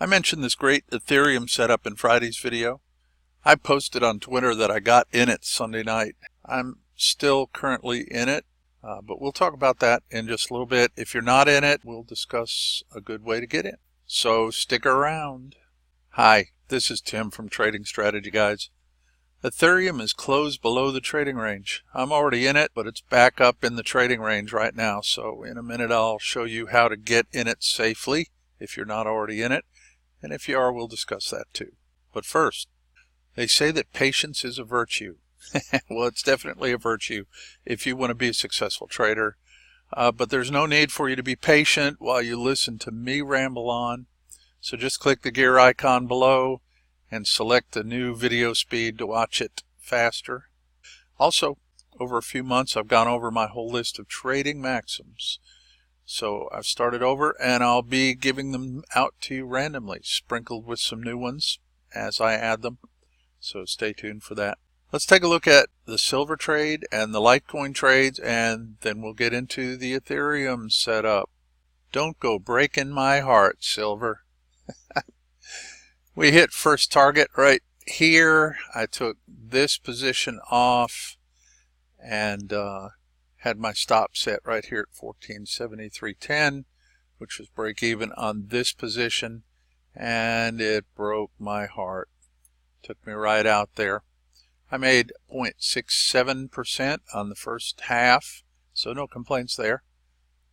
I mentioned this great Ethereum setup in Friday's video. I posted on Twitter that I got in it Sunday night. I'm still currently in it, but we'll talk about that in just a little bit. If you're not in it, we'll discuss a good way to get in. So stick around. Hi, this is Tim from Trading Strategy Guides. Ethereum is closed below the trading range. I'm already in it, but it's back up in the trading range right now. So in a minute, I'll show you how to get in it safely if you're not already in it. And if you are, we'll discuss that too. But first, they say that patience is a virtue. Well, it's definitely a virtue if you want to be a successful trader. But there's no need for you to be patient while you listen to me ramble on. So just click the gear icon below and select the new video speed to watch it faster. Also, over a few months, I've gone over my whole list of trading maxims. So I've started over, and I'll be giving them out to you randomly, sprinkled with some new ones as I add them. So stay tuned for that. Let's take a look at the silver trade and the Litecoin trades, and then we'll get into the Ethereum setup. Don't go breaking my heart, silver. We hit first target right here. I took this position off and had my stop set right here at 1473.10, which was break even on this position, and it broke my heart. Took me right out there. I made 0.67% on the first half, so no complaints there.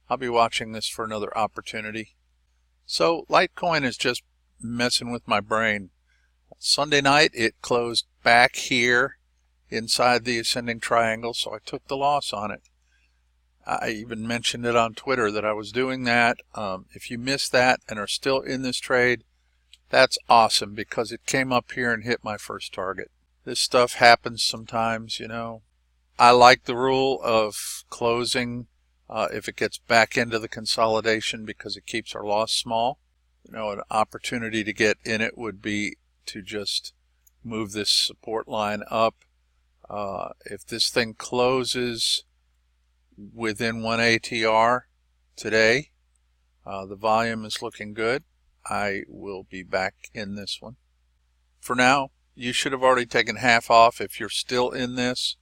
I'll be watching this for another opportunity. So Litecoin is just messing with my brain. Sunday night it closed back here inside the ascending triangle, so I took the loss on it. I even mentioned it on Twitter that I was doing that. If you missed that and are still in this trade, that's awesome because it came up here and hit my first target. This stuff happens sometimes, you know. I like the rule of closing if it gets back into the consolidation because it keeps our loss small. You know, an opportunity to get in it would be to just move this support line up. If this thing closes within 1 ATR today, the volume is looking good. I will be back in this one. For now, you should have already taken half off if you're still in this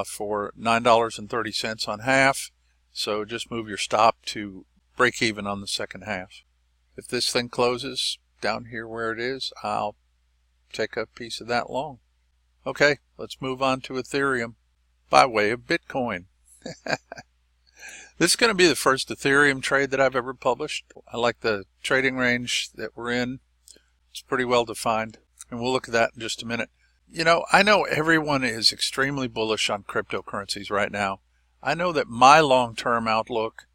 for $9.30 on half. So just move your stop to break even on the second half. If this thing closes down here where it is, I'll take a piece of that long. Okay, let's move on to Ethereum by way of Bitcoin. This is going to be the first Ethereum trade that I've ever published. I like the trading range that we're in. It's pretty well defined, and we'll look at that in just a minute. You know, I know everyone is extremely bullish on cryptocurrencies right now. I know that my long-term outlook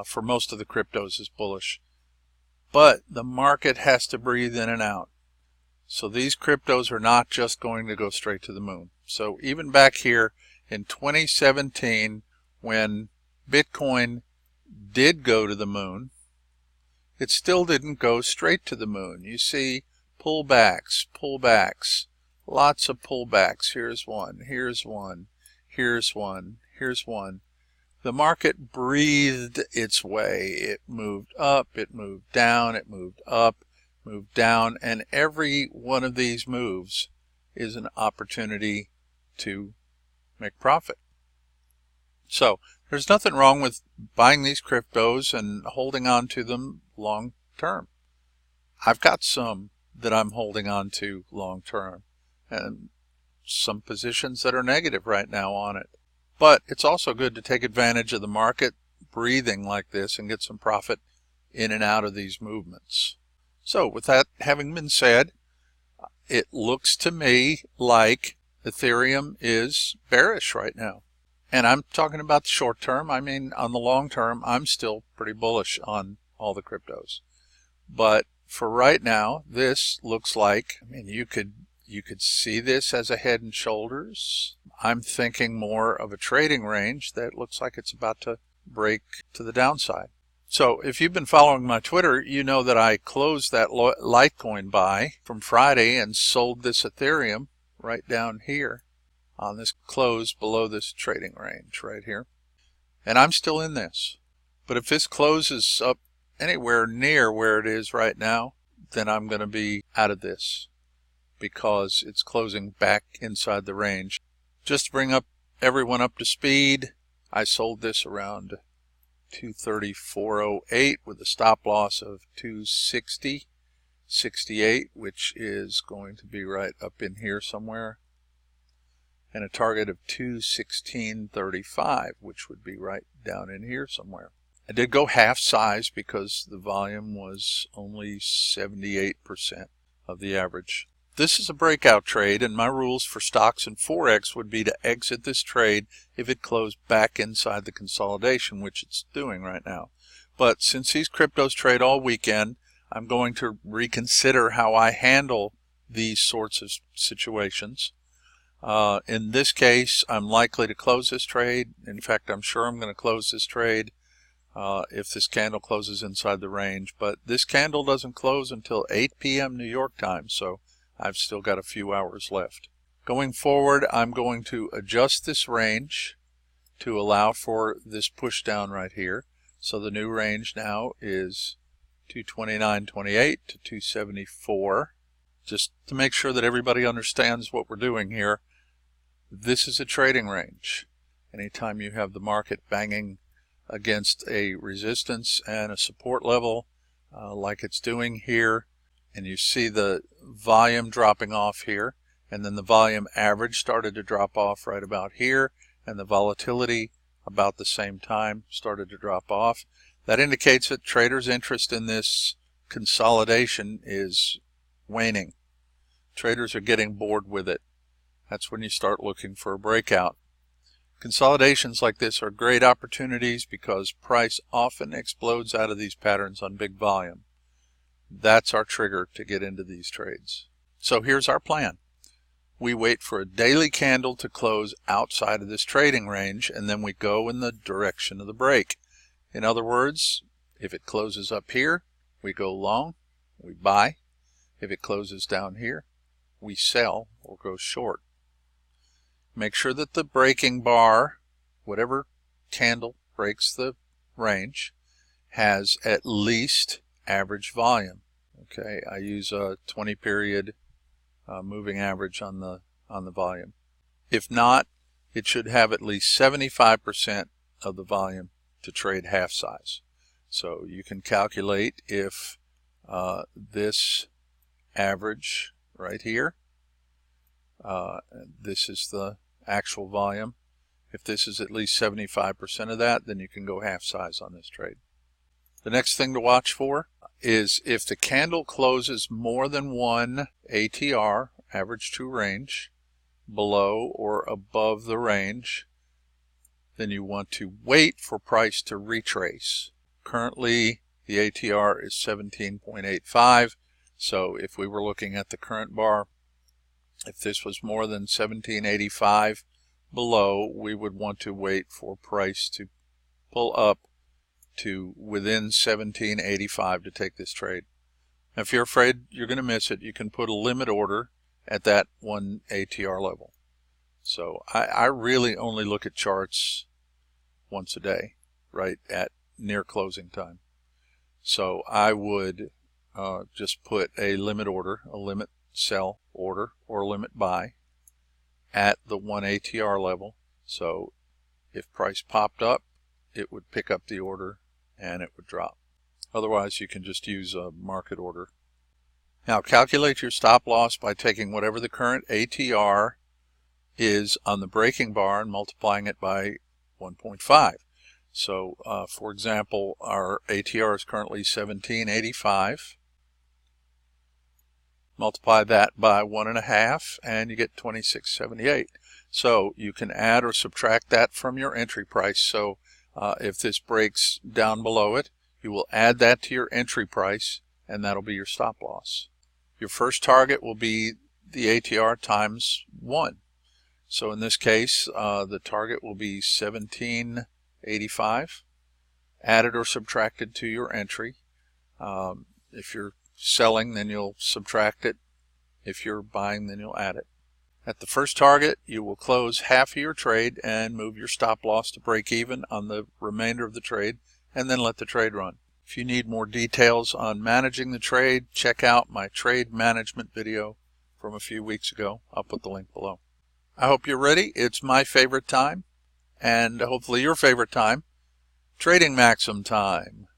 for most of the cryptos is bullish. But the market has to breathe in and out. So these cryptos are not just going to go straight to the moon. So even back here in 2017, when Bitcoin did go to the moon, it still didn't go straight to the moon. You see pullbacks, lots of pullbacks. Here's one, here's one, here's one, here's one. The market breathed its way. It moved up, it moved down, it moved up, moved down, and every one of these moves is an opportunity to make profit. So there's nothing wrong with buying these cryptos and holding on to them long term. I've got some that I'm holding on to long term and some positions that are negative right now on it. But it's also good to take advantage of the market breathing like this and get some profit in and out of these movements. So with that having been said, it looks to me like Ethereum is bearish right now. And I'm talking about the short term. I mean, on the long term, I'm still pretty bullish on all the cryptos. But for right now, this looks like, I mean, you could see this as a head and shoulders. I'm thinking more of a trading range that looks like it's about to break to the downside. So if you've been following my Twitter, you know that I closed that Litecoin buy from Friday and sold this Ethereum right down here on this close below this trading range right here. And I'm still in this. But if this closes up anywhere near where it is right now, then I'm going to be out of this because it's closing back inside the range. Just to bring everyone up to speed, I sold this around 234.08 with a stop loss of 260.68, which is going to be right up in here somewhere, and a target of 216.35, which would be right down in here somewhere. I did go half size because the volume was only 78% of the average. This is a breakout trade, and my rules for stocks and Forex would be to exit this trade if it closed back inside the consolidation, which it's doing right now. But since these cryptos trade all weekend, I'm going to reconsider how I handle these sorts of situations. In this case, I'm likely to close this trade. In fact, I'm sure I'm going to close this trade if this candle closes inside the range. But this candle doesn't close until 8 p.m. New York time, so I've still got a few hours left. Going forward, I'm going to adjust this range to allow for this push down right here. So the new range now is 229.28 to 274. Just to make sure that everybody understands what we're doing here, this is a trading range. Anytime you have the market banging against a resistance and a support level like it's doing here, and you see the volume dropping off here, and then the volume average started to drop off right about here, and the volatility about the same time started to drop off. That indicates that traders' interest in this consolidation is waning. Traders are getting bored with it. That's when you start looking for a breakout. Consolidations like this are great opportunities because price often explodes out of these patterns on big volume. That's our trigger to get into these trades. So here's our plan. We wait for a daily candle to close outside of this trading range, and then we go in the direction of the break. In other words, if it closes up here, we go long, we buy. If it closes down here, we sell or go short. Make sure that the breaking bar, whatever candle breaks the range, has at least average volume. Okay, I use a 20 period moving average on the volume. If not, it should have at least 75% of the volume to trade half size. So you can calculate if this average right here, this is the actual volume. If this is at least 75% of that, then you can go half size on this trade. The next thing to watch for is if the candle closes more than one ATR, average true range, below or above the range, then you want to wait for price to retrace. Currently, the ATR is 17.85. So if we were looking at the current bar, if this was more than 17.85 below, we would want to wait for price to pull up to within 17.85 to take this trade. Now, if you're afraid you're going to miss it, you can put a limit order at that one ATR level. So I really only look at charts once a day, right at near closing time. So I would just put a limit order, a limit sell order or limit buy at the one ATR level. So if price popped up, it would pick up the order and it would drop. Otherwise, you can just use a market order. Now calculate your stop loss by taking whatever the current ATR is on the breaking bar and multiplying it by 1.5. So for example, our ATR is currently 17.85. Multiply that by 1.5 and you get 26.78. So you can add or subtract that from your entry price. So if this breaks down below it, you will add that to your entry price and that'll be your stop loss. Your first target will be the ATR times 1. So in this case, the target will be 17.85, added or subtracted to your entry. If you're selling, then you'll subtract it. If you're buying, then you'll add it. At the first target, you will close half of your trade and move your stop loss to break even on the remainder of the trade, and then let the trade run. If you need more details on managing the trade, check out my trade management video from a few weeks ago. I'll put the link below. I hope you're ready. It's my favorite time, and hopefully your favorite time, trading maxim time.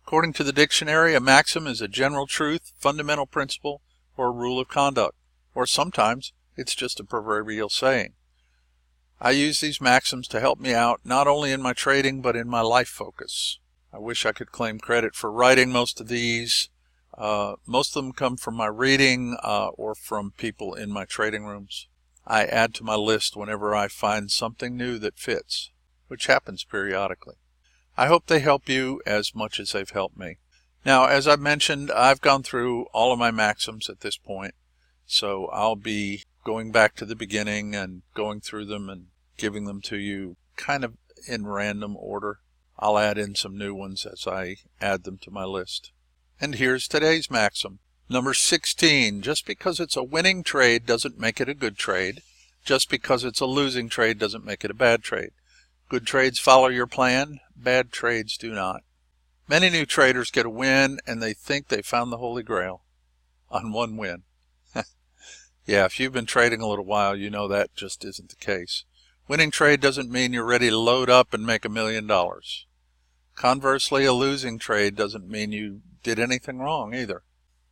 According to the dictionary, a maxim is a general truth, fundamental principle, or a rule of conduct, or sometimes it's just a proverbial saying. I use these maxims to help me out not only in my trading but in my life focus. I wish I could claim credit for writing most of these. Most of them come from my reading or from people in my trading rooms. I add to my list whenever I find something new that fits, which happens periodically. I hope they help you as much as they've helped me. Now, as I've mentioned, I've gone through all of my maxims at this point, so I'll be going back to the beginning and going through them and giving them to you kind of in random order. I'll add in some new ones as I add them to my list. And here's today's maxim. Number 16, just because it's a winning trade doesn't make it a good trade. Just because it's a losing trade doesn't make it a bad trade. Good trades follow your plan, bad trades do not. Many new traders get a win and they think they found the Holy Grail on one win. Yeah, if you've been trading a little while, you know that just isn't the case. Winning trade doesn't mean you're ready to load up and make $1 million. Conversely, a losing trade doesn't mean you did anything wrong either.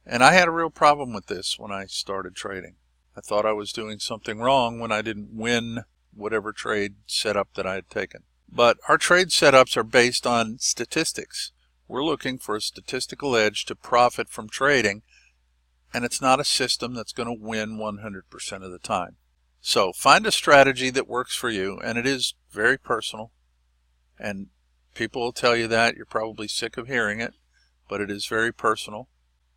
And I had a real problem with this when I started trading. I thought I was doing something wrong when I didn't win whatever trade setup that I had taken. But our trade setups are based on statistics. We're looking for a statistical edge to profit from trading, and it's not a system that's going to win 100% of the time. So find a strategy that works for you, and it is very personal, and people will tell you that. You're probably sick of hearing it, but it is very personal.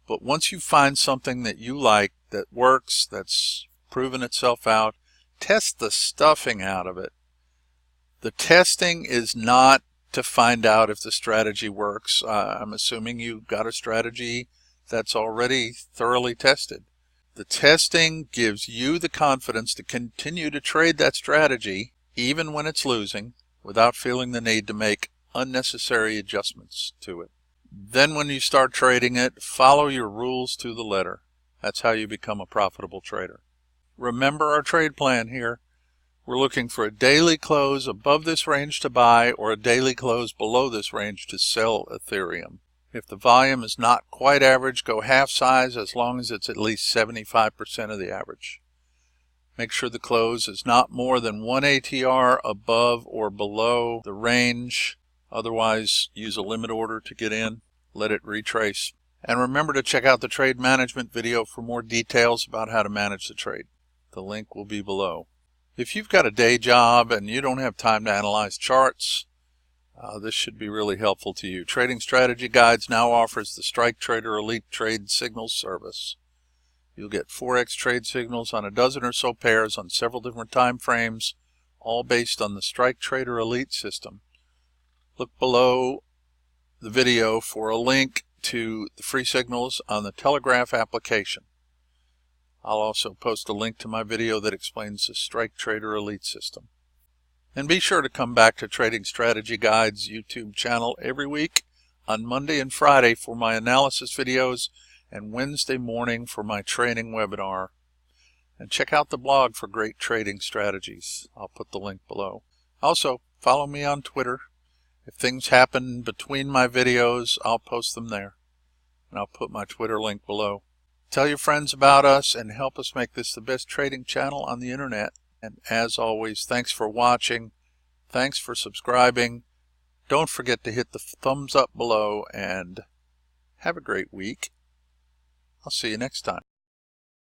But once you find something that you like, that works, that's proven itself out, test the stuffing out of it. The testing is not to find out if the strategy works. I'm assuming you've got a strategy that's already thoroughly tested. The testing gives you the confidence to continue to trade that strategy even when it's losing without feeling the need to make unnecessary adjustments to it. Then when you start trading it, follow your rules to the letter. That's how you become a profitable trader. Remember our trade plan here. We're looking for a daily close above this range to buy or a daily close below this range to sell Ethereum. If the volume is not quite average, go half size as long as it's at least 75% of the average. Make sure the close is not more than 1 ATR above or below the range. Otherwise, use a limit order to get in. Let it retrace. And remember to check out the trade management video for more details about how to manage the trade. The link will be below. If you've got a day job and you don't have time to analyze charts, this should be really helpful to you. Trading Strategy Guides now offers the Strike Trader Elite Trade Signals service. You'll get Forex trade signals on a dozen or so pairs on several different time frames, all based on the Strike Trader Elite system. Look below the video for a link to the free signals on the Telegraph application. I'll also post a link to my video that explains the Strike Trader Elite system. And be sure to come back to Trading Strategy Guides YouTube channel every week on Monday and Friday for my analysis videos and Wednesday morning for my training webinar. And check out the blog for great trading strategies. I'll put the link below. Also, follow me on Twitter. If things happen between my videos, I'll post them there. And I'll put my Twitter link below. Tell your friends about us and help us make this the best trading channel on the internet. And as always, thanks for watching. Thanks for subscribing. Don't forget to hit the thumbs up below and have a great week. I'll see you next time.